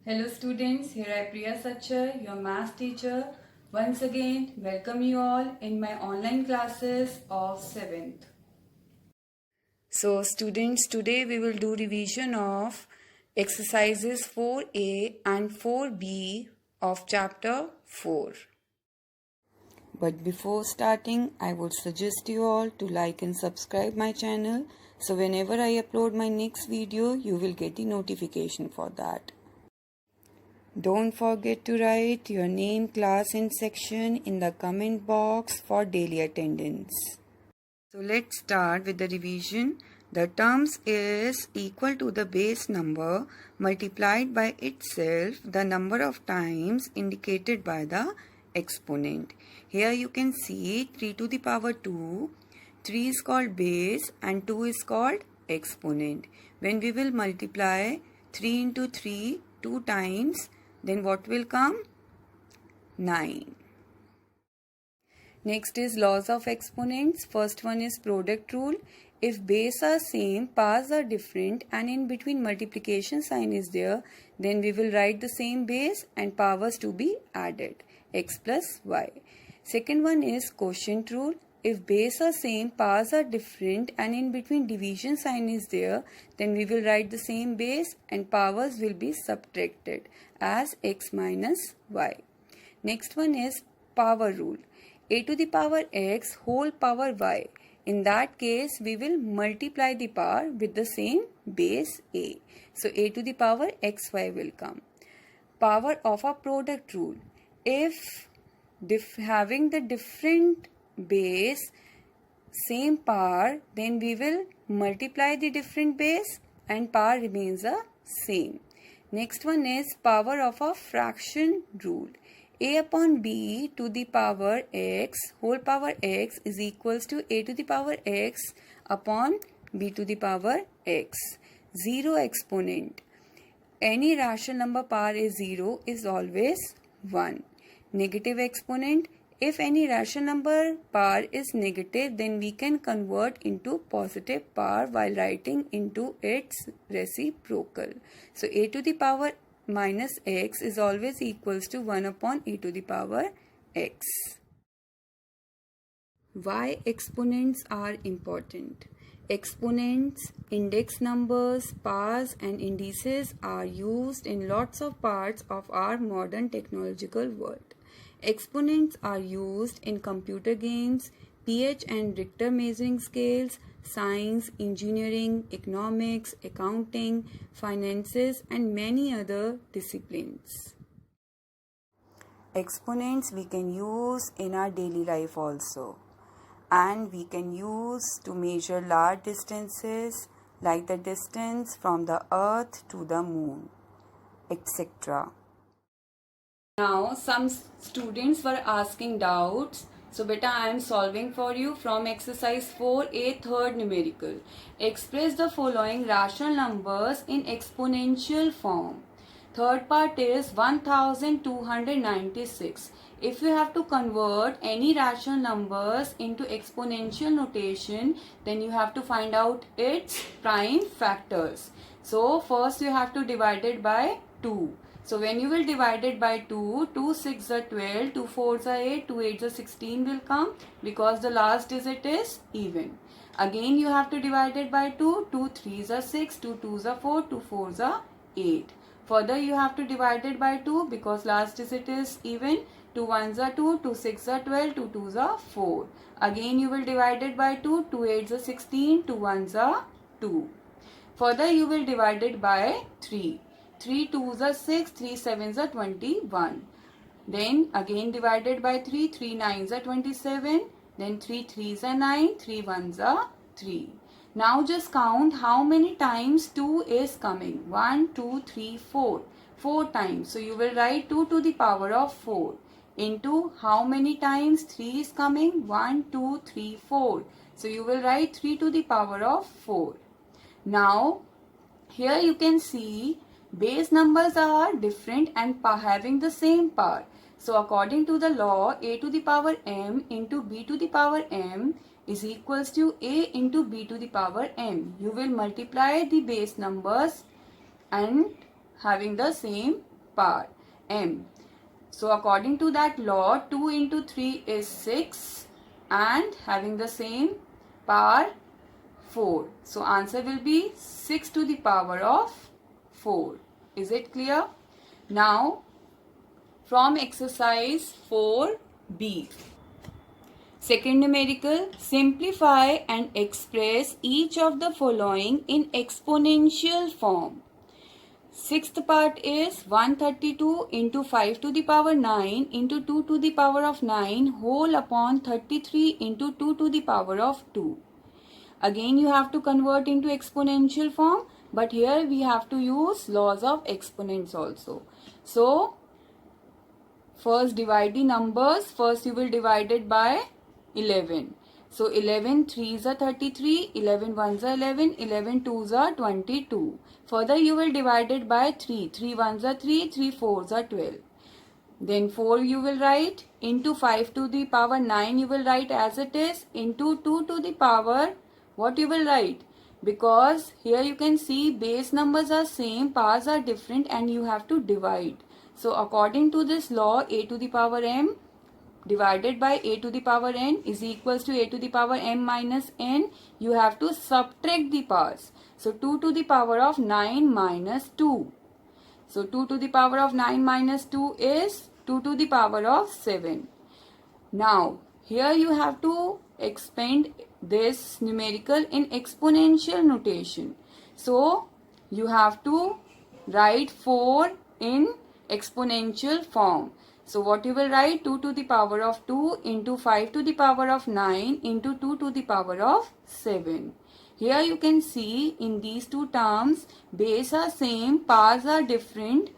Hello students, here I Priya Sachar, your math teacher. Once again, welcome you all in my online classes of 7th. So students, today we will do revision of exercises 4A and 4B of chapter 4. But before starting, I would suggest you all to like and subscribe my channel. So whenever I upload my next video, you will get the notification for that. Don't forget to write your name, class and section in the comment box for daily attendance. So let's start with the revision. The terms is equal to the base number multiplied by itself the number of times indicated by the exponent. Here you can see 3 to the power 2. 3 is called base and 2 is called exponent. When we will multiply 3 into 3 2 times, then what will come? 9. Next is laws of exponents. First one is product rule. If base are same, powers are different and in between multiplication sign is there, then we will write the same base and powers to be added. X plus y. Second one is quotient rule. If base are same, powers are different and in between division sign is there, then we will write the same base and powers will be subtracted as x minus y. Next one is power rule. A to the power x whole power y. In that case, we will multiply the power with the same base a. So a to the power xy will come. Power of a product rule. If having the different base same power, then we will multiply the different base and power remains the same. Next one is power of a fraction rule. A upon b to the power x whole power x is equals to a to the power x upon b to the power x. Zero exponent. Any rational number power is 0 is always 1. Negative exponent. If any rational number power is negative, then we can convert into positive power while writing into its reciprocal. So a to the power minus x is always equals to 1 upon e to the power x. Why exponents are important? Exponents, index numbers, powers and indices are used in lots of parts of our modern technological world. Exponents are used in computer games, pH and Richter measuring scales, science, engineering, economics, accounting, finances and many other disciplines. Exponents we can use in our daily life also, and we can use to measure large distances like the distance from the earth to the moon, etc. Now some students were asking doubts. So beta, I am solving for you from exercise 4A third numerical. Express the following rational numbers in exponential form. Third part is 1296. If you have to convert any rational numbers into exponential notation, then you have to find out its prime factors. So first you have to divide it by 2. So when you will divide it by 2, 2 6 are 12, 2 4 are 8, 2 8 are 16 will come because the last digit is even. Again you have to divide it by 2, 2 3 are 6, 2 2 are 4, 2 4 are 8. Further you have to divide it by 2 because last digit is even. 2 1s are 2, 2 6 are 12, 2 2s are 4. Again you will divide it by 2, 2 8s are 16, 2 1s are 2. Further you will divide it by 3. 3 2s are 6, 3 7s are 21. Then again divided by 3, 3 9s are 27. Then 3 3s are 9, 3 1s are 3. Now just count how many times 2 is coming. 1, 2, 3, 4. 4 times. So you will write 2 to the power of 4. Into how many times 3 is coming? 1, 2, 3, 4. So you will write 3 to the power of 4. Now here you can see base numbers are different and having the same power. So according to the law, a to the power m into b to the power m is equals to a into b to the power m. You will multiply the base numbers and having the same power m. So according to that law, 2 into 3 is 6 and having the same power 4. So answer will be 6 to the power of 4. Is it clear? Now from exercise 4b. Second numerical, simplify and express each of the following in exponential form. Sixth part is 132 into 5 to the power 9 into 2 to the power of 9 whole upon 33 into 2 to the power of 2. Again you have to convert into exponential form, but here we have to use laws of exponents also. So first divide the numbers. First you will divide it by 11. So 11 3s are 33, 11 1s are 11, 11 2s are 22. Further you will divide it by 3, 3 1s are 3, 3 4s are 12. Then 4 you will write, into 5 to the power 9 you will write as it is, into 2 to the power, what you will write? Because here you can see base numbers are same, powers are different and you have to divide. So according to this law, a to the power m divided by a to the power n is equals to a to the power m minus n. You have to subtract the powers. So 2 to the power of 9 minus 2. So 2 to the power of 9 minus 2 is 2 to the power of 7. Now here you have to expand this numerical in exponential notation. So you have to write 4 in exponential form. So what you will write? 2 to the power of 2 into 5 to the power of 9 into 2 to the power of 7. Here you can see in these two terms, base are same, powers are different,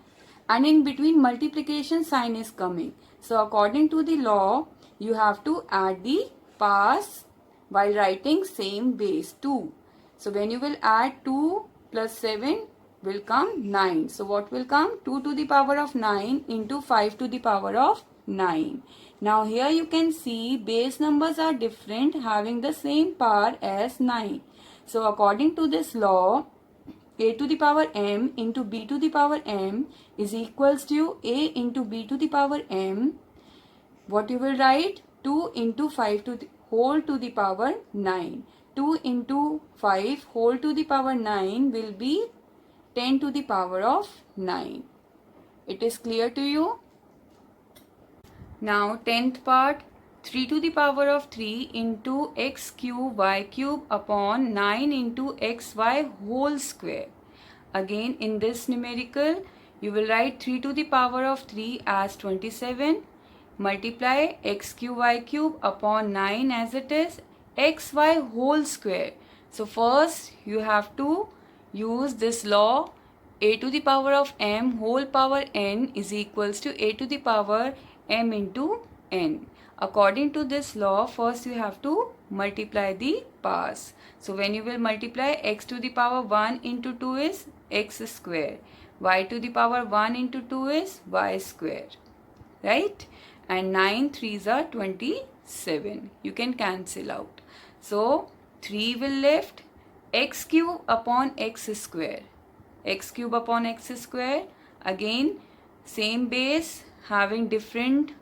and in between multiplication sign is coming. So according to the law, you have to add the powers while writing same base 2. So when you will add 2 plus 7 will come 9. So what will come? 2 to the power of 9 into 5 to the power of 9. Now here you can see base numbers are different, having the same power as 9. So according to this law, a to the power m into b to the power m is equals to a into b to the power m. What you will write? 2 into 5 to the whole to the power 9. 2 into 5 whole to the power 9 will be 10 to the power of 9. It is clear to you? Now 10th part, 3 to the power of 3 into x cube y cube upon 9 into xy whole square. Again in this numerical, you will write 3 to the power of 3 as 27. Multiply x cube y cube upon 9 as it is, xy whole square. So first you have to use this law, a to the power of m whole power n is equals to a to the power m into n. According to this law, first you have to multiply the powers. So when you will multiply, x to the power 1 into 2 is x square, y to the power 1 into 2 is y square, right? And 9 3s are 27. You can cancel out. So 3 will left, x cube upon x square. X cube upon x square. Again same base, having different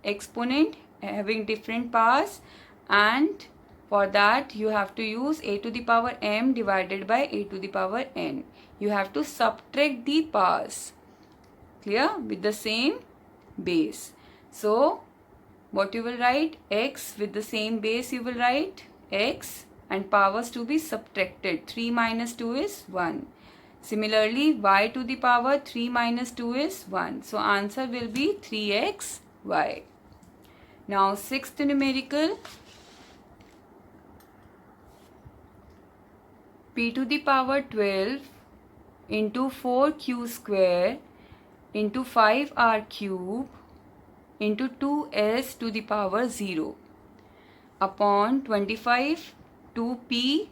exponent, having different powers, and for that you have to use a to the power m divided by a to the power n. You have to subtract the powers, clear, with the same base. So what you will write? X with the same base you will write x and powers to be subtracted. 3 minus 2 is 1. Similarly, y to the power 3 minus 2 is 1. So answer will be 3xy. Now 6th numerical, p to the power 12 into 4q square into 5r cube into 2s to the power 0 upon 25 2p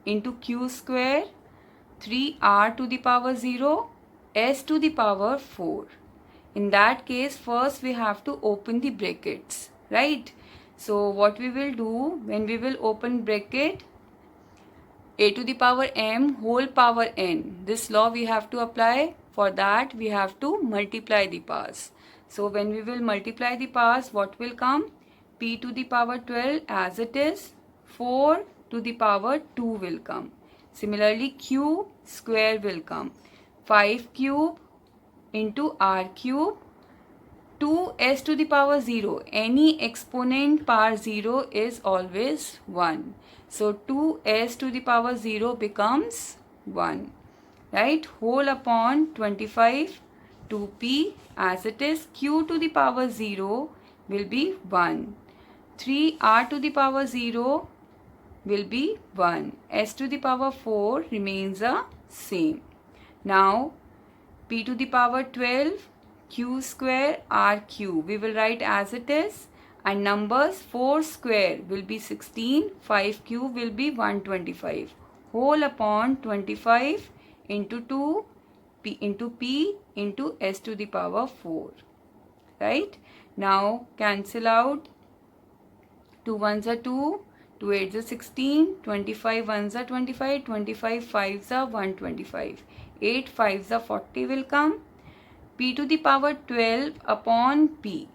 into q square 3r to the power 0 s to the power 4. In that case, first we have to open the brackets, right? So what we will do, when we will open bracket, a to the power m whole power n, this law we have to apply. For that we have to multiply the powers. So when we will multiply the powers, what will come? P to the power 12 as it is, 4 to the power 2 will come. Similarly, cube square will come. 5 cube into r cube, 2s to the power 0. Any exponent power 0 is always 1. So 2s to the power 0 becomes 1. Right? Whole upon 25, 2p as it is. Q to the power 0 will be 1. 3r to the power 0 will be 1. S to the power 4 remains the same. Now p to the power 12, q square, r cube. We will write as it is, and numbers 4 square will be 16, 5 cube will be 125. Whole upon 25 into 2 p into s to the power 4. Right? Now cancel out. 2 ones are 2, 2 8s are 16, 25 ones are 25, 25 5s are 125. 8 5s are 40 will come. P to the power 12 upon P.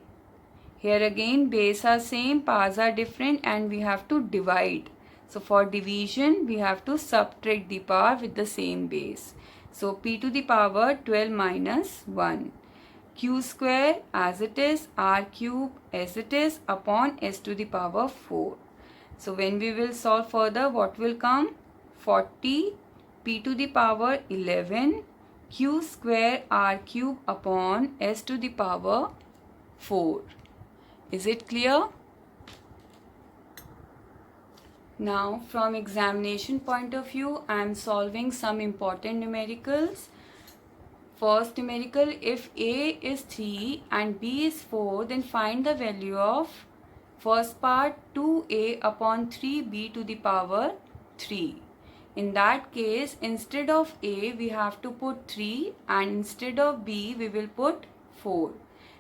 Here again base are same, powers are different, and we have to divide. So for division we have to subtract the power with the same base. So P to the power 12 minus 1. Q square as it is, r cube as it is, upon s to the power 4. So when we will solve further, what will come? 40 p to the power 11 q square r cube upon s to the power 4. Is it clear? Now from examination point of view, I am solving some important numericals. First numerical, if a is 3 and b is 4, then find the value of first part 2a upon 3b to the power 3. In that case, instead of a we have to put 3, and instead of b we will put 4.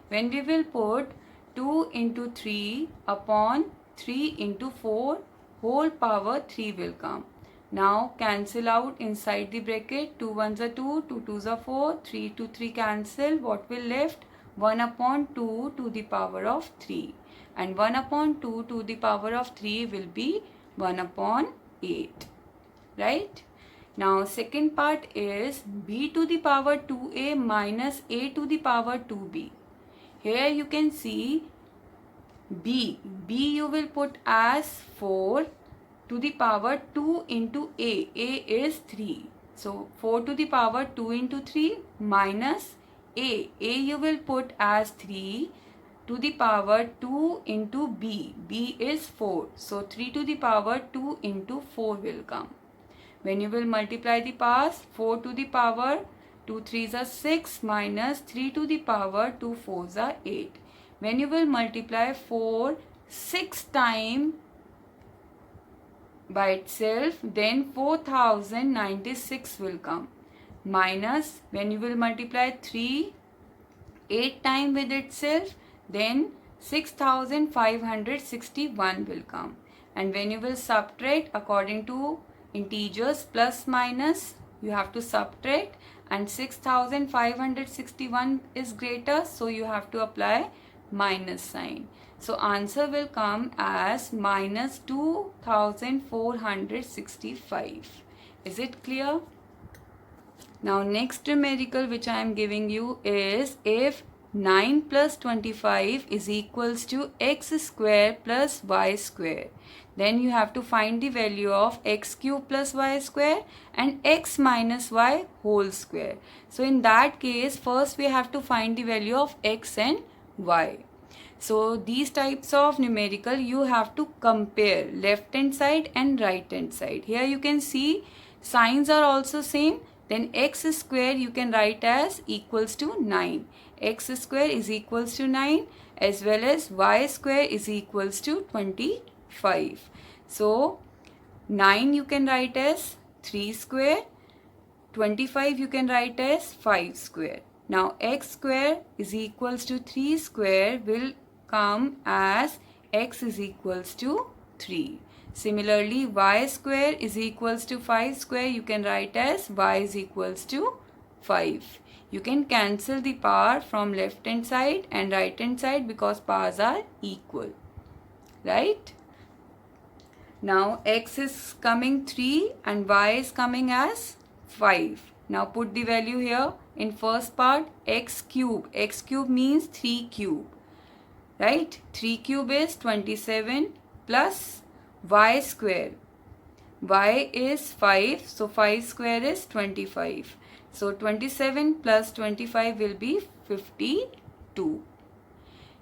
When we will put 2 into 3 upon 3 into 4, whole power 3 will come. Now cancel out inside the bracket. 2 ones are 2, 2 twos are 4, 3 to 3 cancel. What will left? 1 upon 2 to the power of 3. And 1 upon 2 to the power of 3 will be 1 upon 8. Right? Now second part is b to the power 2a minus a to the power 2b. Here you can see b you will put as 4 to the power 2 into a is 3. So 4 to the power 2 into 3 minus a you will put as 3 to the power 2 into b is 4. So 3 to the power 2 into 4 will come. When you will multiply the powers, 4 to the power 2 3s are 6 minus 3 to the power 2 4s are 8. When you will multiply 4 6 times by itself, then 4096 will come. Minus when you will multiply 3 8 times with itself, then 6561 will come. And when you will subtract according to integers plus minus, you have to subtract, and 6561 is greater, so you have to apply minus sign. So answer will come as minus 2465. Is it clear? Now next numerical which I am giving you is if 9 plus 25 is equals to x square plus y square. Then you have to find the value of x cube plus y square and x minus y whole square. So in that case, first we have to find the value of x and y. So these types of numerical you have to compare left hand side and right hand side. Here you can see signs are also same. Then x square you can write as equals to 9. X square is equals to 9, as well as y square is equals to 25. So 9 you can write as 3 square. 25 you can write as 5 square. Now x square is equals to 3 square will come as x is equals to 3. Similarly, y square is equals to 5 square you can write as y is equals to 5. You can cancel the power from left hand side and right hand side because powers are equal, right? Now x is coming 3 and y is coming as 5. Now put the value here. In first part, x cube. X cube means 3 cube, right? 3 cube is 27 plus y square. Y is 5, so 5 square is 25. So 27 plus 25 will be 52.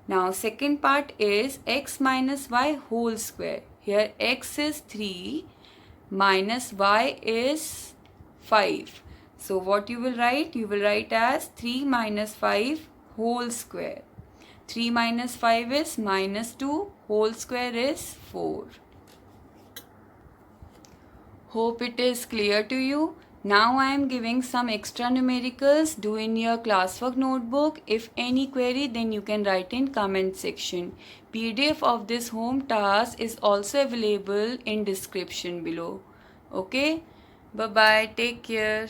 Now second part is x minus y whole square. Here x is 3 minus y is 5. So what you will write? You will write as 3 minus 5 whole square. 3 minus 5 is minus 2, whole square is 4. Hope it is clear to you. Now I am giving some extra numericals. Do in your classwork notebook. If any query, then you can write in comment section. PDF of this home task is also available in description below. Okay? Bye-bye. Take care.